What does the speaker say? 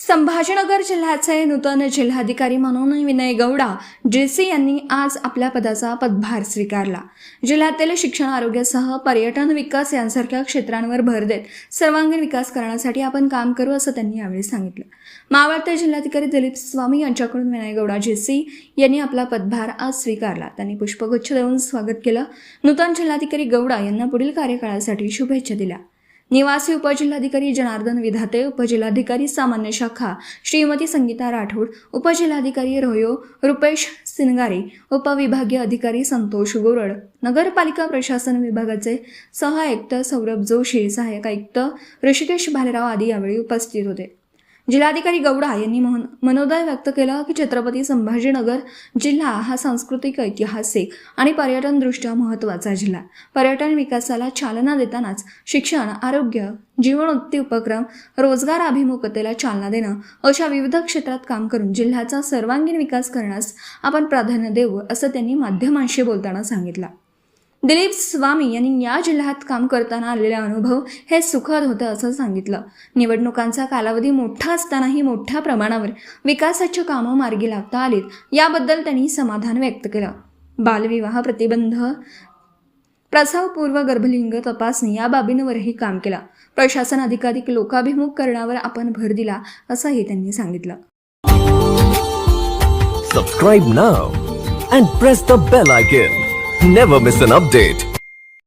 संभाजीनगर जिल्ह्याचे नूतन जिल्हाधिकारी म्हणून विनय गौडा जेसी यांनी आज आपल्या पदाचा पदभार स्वीकारला। जिल्ह्यातील शिक्षण, आरोग्यासह पर्यटन विकास यांसारख्या क्षेत्रांवर भर देत सर्वांगीण विकास करण्यासाठी आपण काम करू असं त्यांनी यावेळी सांगितलं। मावळते जिल्हाधिकारी दिलीप स्वामी यांच्याकडून विनय गौडा जेसी यांनी आपला पदभार आज स्वीकारला। त्यांनी पुष्पगुच्छ देऊन स्वागत केलं। नूतन जिल्हाधिकारी गौडा यांना पुढील कार्यकाळासाठी शुभेच्छा दिल्या। निवासी उपजिल्हाधिकारी जनार्दन विधाते, उपजिल्हाधिकारी सामान्य शाखा श्रीमती संगीता राठोड, उपजिल्हाधिकारी रोयो रुपेश सिनगारे, उपविभागीय अधिकारी संतोष गोरड, नगरपालिका प्रशासन विभागाचे सह-आयुक्त सौरभ जोशी, सहाय्यक आयुक्त ऋषिकेश भालेराव आदी यावेळी उपस्थित होते। जिल्हाधिकारी गौडा यांनी मनोदय व्यक्त केला की छत्रपती संभाजीनगर जिल्हा हा सांस्कृतिक, ऐतिहासिक आणि पर्यटनदृष्ट्या महत्त्वाचा जिल्हा। पर्यटन विकासाला चालना देतानाच शिक्षण, आरोग्य, जीवनोन्नती उपक्रम, रोजगार अभिमुखतेला चालना देणं अशा विविध क्षेत्रात काम करून जिल्ह्याचा सर्वांगीण विकास करण्यास आपण प्राधान्य देऊ असं त्यांनी माध्यमांशी बोलताना सांगितलं। दिलीप स्वामी यांनी या जिल्ह्यात काम करताना आलेले अनुभव हे सुखद होतं असं सांगितलं। निवडणुकांचा कालावधी मोठा असतानाही मोठ्या प्रमाणावर विकासाची कामं मार्गी लावता आलीत याबद्दल त्यांनी समाधान व्यक्त केलं। बालविवाह प्रतिबंध, प्रसवपूर्व गर्भलिंग तपासणी या बाबींवरही काम केलं। प्रशासन अधिकाधिक लोकाभिमुख करण्यावर आपण भर दिला असंही त्यांनी सांगितलं। Subscribe now and press the bell icon. Never miss an update.